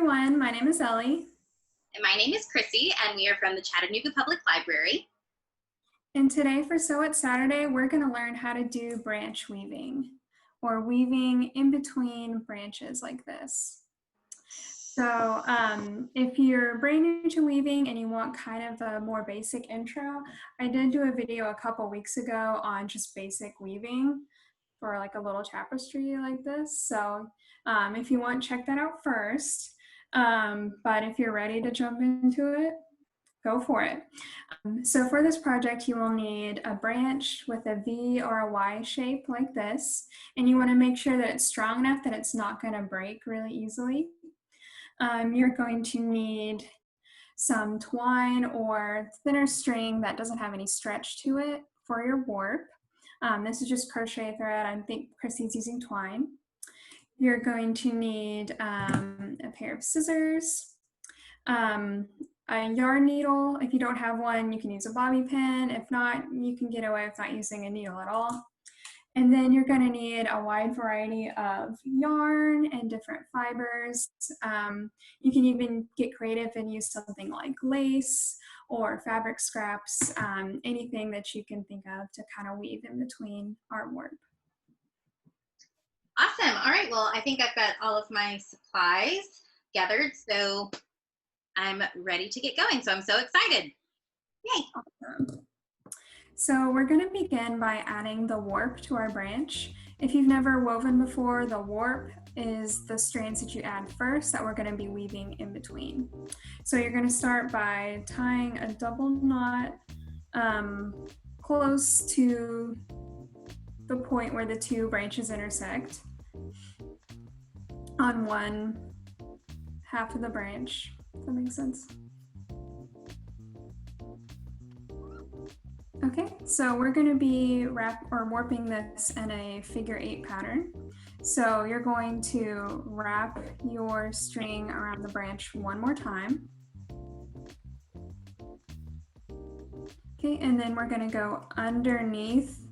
everyone, my name is Ellie. And my name is Crissy, and we are from the Chattanooga Public Library. And today for Sew It Saturday, we're going to learn how to do branch weaving or weaving in between branches like this. So if you're brand new to weaving and you want kind of a more basic intro, I did do a video a couple weeks ago on just basic weaving for like a little tapestry like this. So if you want, check that out first. But if you're ready to jump into it, go for it. So for this project, you will need a branch with a V or a Y shape like this, and you want to make sure that it's strong enough that it's not going to break really easily. You're going to need some twine or thinner string that doesn't have any stretch to it for your warp. This is just crochet thread. I think Chrissy's using twine. You're going to need a pair of scissors, a yarn needle. If you don't have one, you can use a bobby pin. If not, you can get away with not using a needle at all. And then you're going to need a wide variety of yarn and different fibers. You can even get creative and use something like lace or fabric scraps, anything that you can think of to kind of weave in between our warp. Awesome. All right. Well, I think I've got all of my supplies gathered, so I'm ready to get going. So I'm so excited. Yay. Awesome. So we're going to begin by adding the warp to our branch. If you've never woven before, the warp is the strands that you add first that we're going to be weaving in between. So you're going to start by tying a double knot close to the point where the two branches intersect on one half of the branch. Does that make sense? Okay, so we're going to be warping this in a figure 8 pattern. So you're going to wrap your string around the branch one more time. Okay, and then we're going to go underneath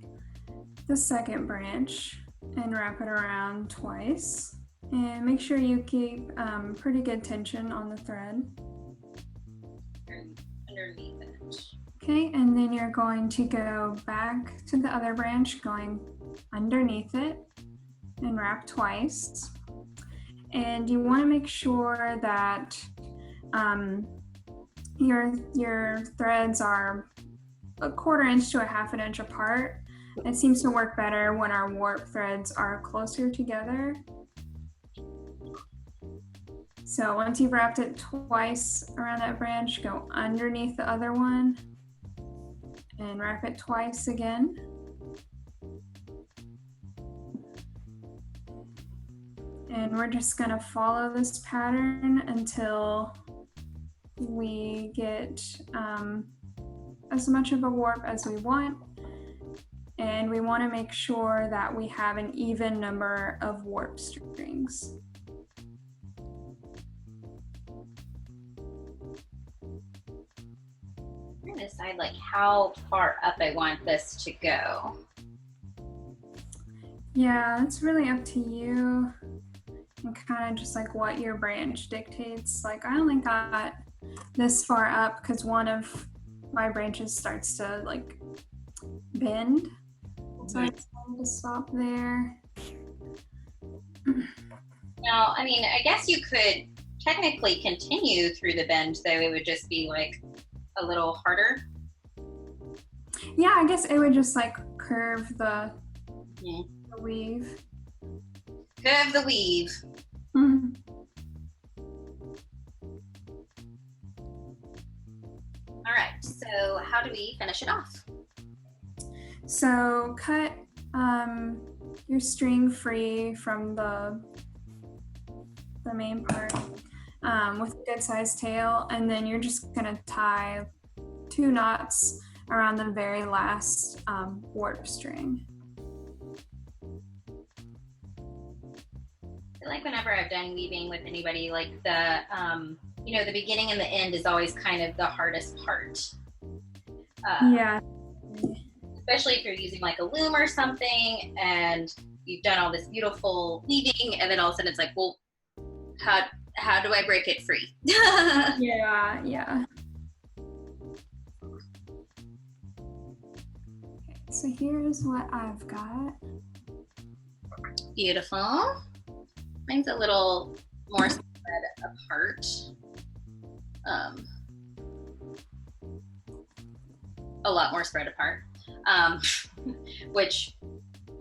the second branch and wrap it around twice. And make sure you keep pretty good tension on the thread. Underneath it. Okay, and then you're going to go back to the other branch, going underneath it and wrap twice. And you want to make sure that your threads are a 1/4 inch to a 1/2 inch apart. It seems to work better when our warp threads are closer together. So once you've wrapped it twice around that branch, go underneath the other one and wrap it twice again. And we're just going to follow this pattern until we get as much of a warp as we want. And we want to make sure that we have an even number of warp strings. I'm going to decide like how far up I want this to go. Yeah, it's really up to you and kind of just like what your branch dictates. Like I only got this far up because one of my branches starts to like bend. So I decided to stop there. Now, I mean, I guess you could technically continue through the bend, though it would just be like a little harder. Yeah, I guess it would just like curve the weave. Curve the weave. Mm-hmm. All right, so how do we finish it off? So cut your string free from the main part with a good sized tail, and then you're just gonna tie 2 knots around the very last warp string. I feel like whenever I've done weaving with anybody, like the the beginning and the end is always kind of the hardest part. Yeah. Especially if you're using like a loom or something and you've done all this beautiful weaving and then all of a sudden it's like, well, How do I break it free? Yeah, yeah. Okay, so here's what I've got. Beautiful. Mine's a little more spread apart. A lot more spread apart, which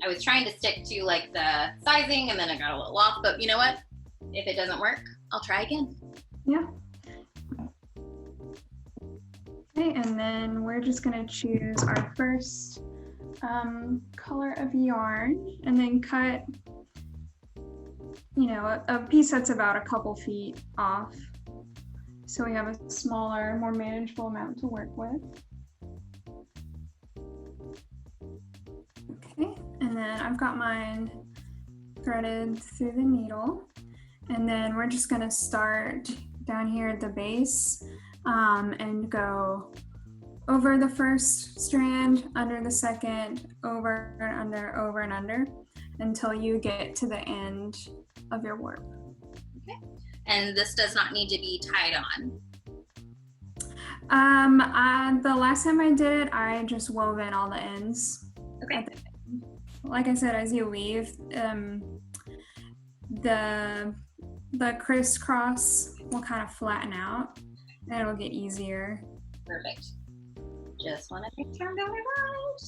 I was trying to stick to like the sizing and then I got a little off, but you know what? If it doesn't work, I'll try again. Yeah. Okay, and then we're just gonna choose our first color of yarn and then cut, you know, a piece that's about a couple feet off. So we have a smaller, more manageable amount to work with. Okay, and then I've got mine threaded through the needle. And then we're just gonna start down here at the base and go over the first strand, under the second, over and under, until you get to the end of your warp. Okay. And this does not need to be tied on. The last time I did it, I just wove in all the ends. Okay. Like I said, as you weave, the crisscross will kind of flatten out and it'll get easier. Perfect. Just want to make sure I'm doing it right.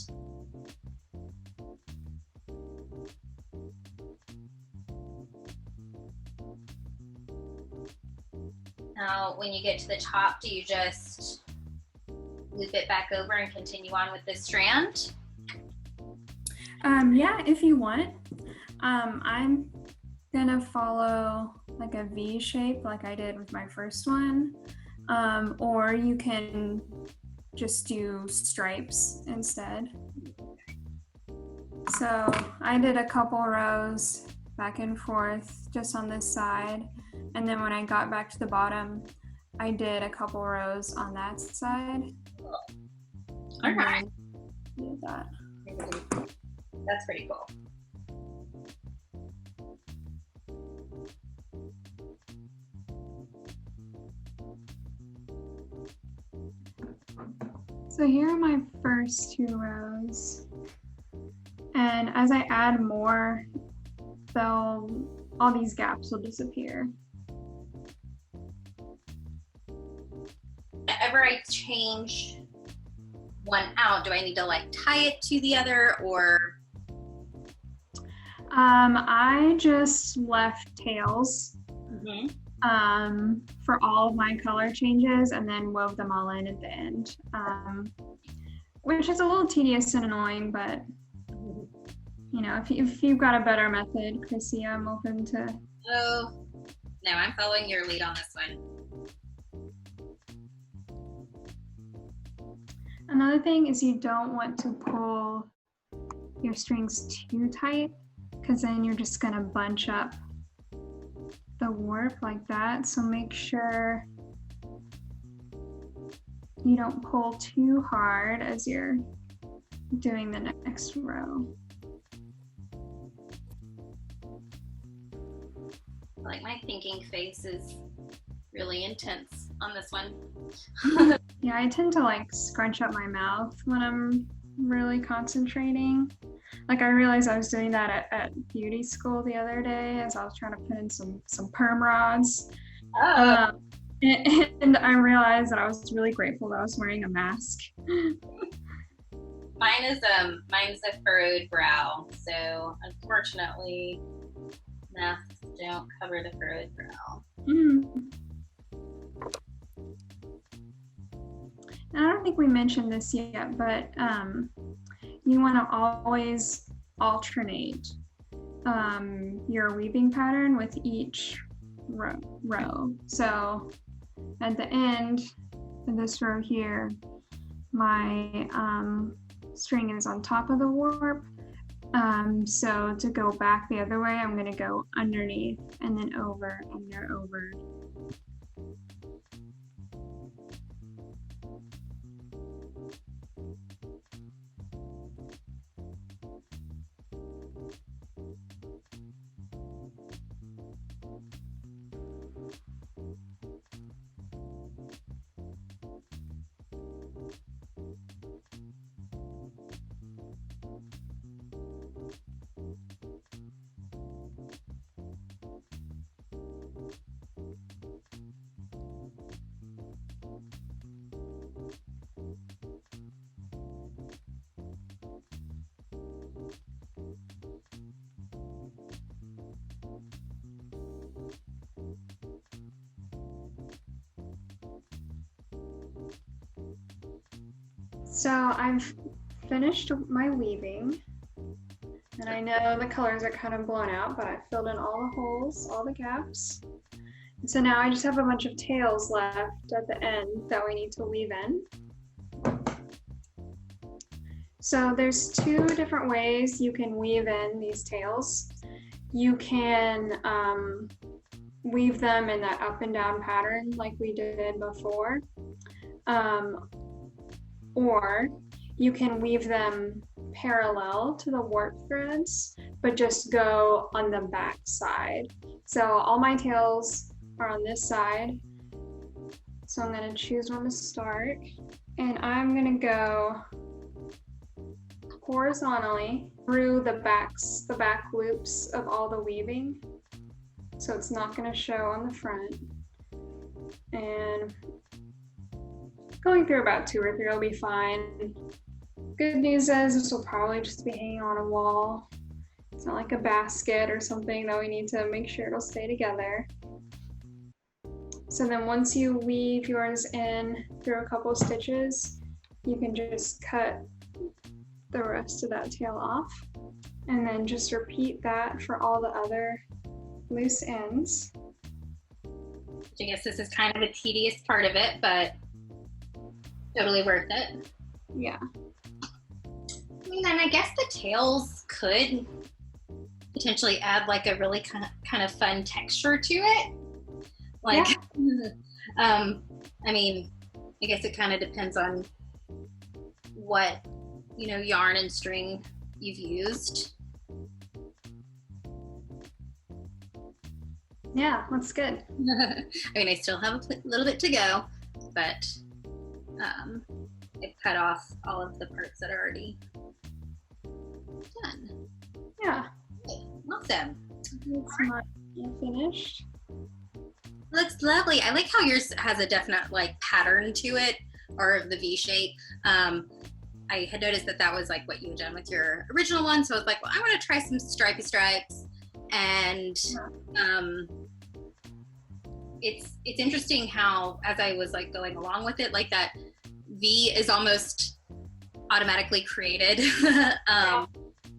Now, when you get to the top, do you just loop it back over and continue on with this strand? Yeah, if you want. I'm gonna follow like a V shape like I did with my first one. Or you can just do stripes instead. So I did a couple rows back and forth just on this side. And then when I got back to the bottom, I did a couple rows on that side. All right. Did that. That's pretty cool. So here are my first 2 rows. And as I add more, all these gaps will disappear. Whenever I change one out, do I need to like tie it to the other, or? I just left tails Mm-hmm. For all of my color changes and then wove them all in at the end, which is a little tedious and annoying, but you know, if you've got a better method, Crissy, I'm open to. Oh, no, I'm following your lead on this one. Another thing is you don't want to pull your strings too tight, because then you're just gonna bunch up the warp like that. So make sure you don't pull too hard as you're doing the next row. Like my thinking face is really intense on this one. Yeah, I tend to like scrunch up my mouth when I'm really concentrating. Like I realized I was doing that at beauty school the other day as I was trying to put in some perm rods. Oh. And I realized that I was really grateful that I was wearing a mask. Mine's a furrowed brow, so unfortunately masks don't cover the furrowed brow. I don't think we mentioned this yet, but you want to always alternate your weaving pattern with each row. So at the end of this row here, my string is on top of the warp. So to go back the other way, I'm going to go underneath and then over, under, over. So I've finished my weaving, and I know the colors are kind of blown out, but I filled in all the holes, all the gaps. And so now I just have a bunch of tails left at the end that we need to weave in. So there's two different ways you can weave in these tails. You can weave them in that up and down pattern like we did before, or you can weave them parallel to the warp threads, but just go on the back side. So all my tails are on this side. So I'm gonna choose one to start, and I'm gonna go horizontally through the back loops of all the weaving. So it's not gonna show on the front. And going through about 2 or 3 will be fine. Good news is this will probably just be hanging on a wall. It's not like a basket or something that we need to make sure it'll stay together. So then once you weave yours in through a couple of stitches, you can just cut the rest of that tail off, and then just repeat that for all the other loose ends. I guess this is kind of a tedious part of it, but totally worth it. Yeah. I mean, and I guess the tails could potentially add like a really kind of fun texture to it. Like, yeah. I mean, I guess it kind of depends on what, you know, yarn and string you've used. Yeah, that's good. I mean, I still have a little bit to go, but I've cut off all of the parts that are already done. Yeah. Okay, awesome. It's not finished. Looks lovely. I like how yours has a definite like pattern to it, or the V shape. I had noticed that was like what you had done with your original one, so I was like, well, I want to try some stripy stripes. And it's interesting how, as I was like going along with it, like that V is almost automatically created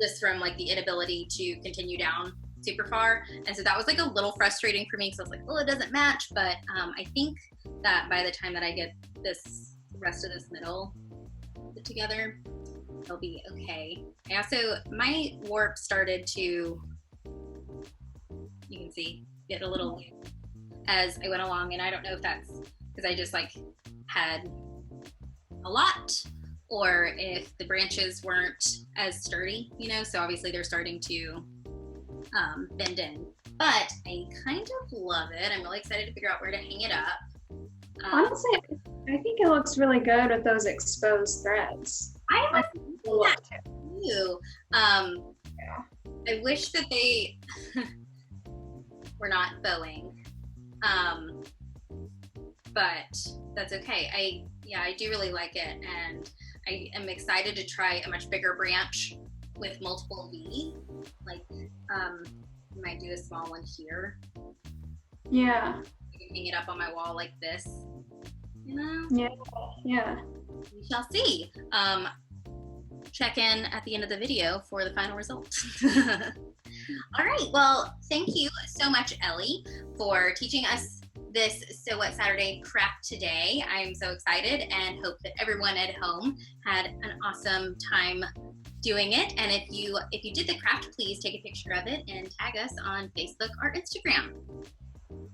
just from like the inability to continue down super far. And so that was like a little frustrating for me, because I was like, well, it doesn't match. But I think that by the time that I get this rest of this middle put together, it'll be okay. I also, my warp started to, you can see, get a little loose as I went along, and I don't know if that's because I just like had a lot, or if the branches weren't as sturdy, you know, so obviously they're starting to bend in, but I kind of love it. I'm really excited to figure out where to hang it up. Honestly, I think it looks really good with those exposed threads. I like that too. I wish that they were not bowing, but that's okay. I do really like it, and I am excited to try a much bigger branch with multiple V. Like, might do a small one here. Yeah. I can hang it up on my wall like this, you know? Yeah. We shall see. Check in at the end of the video for the final result. All right, well, thank you so much, Ellie, for teaching us this Sew What Saturday craft today. I'm so excited and hope that everyone at home had an awesome time doing it. And if you did the craft, please take a picture of it and tag us on Facebook or Instagram.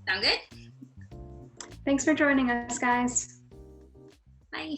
Sound good? Thanks for joining us, guys. Bye.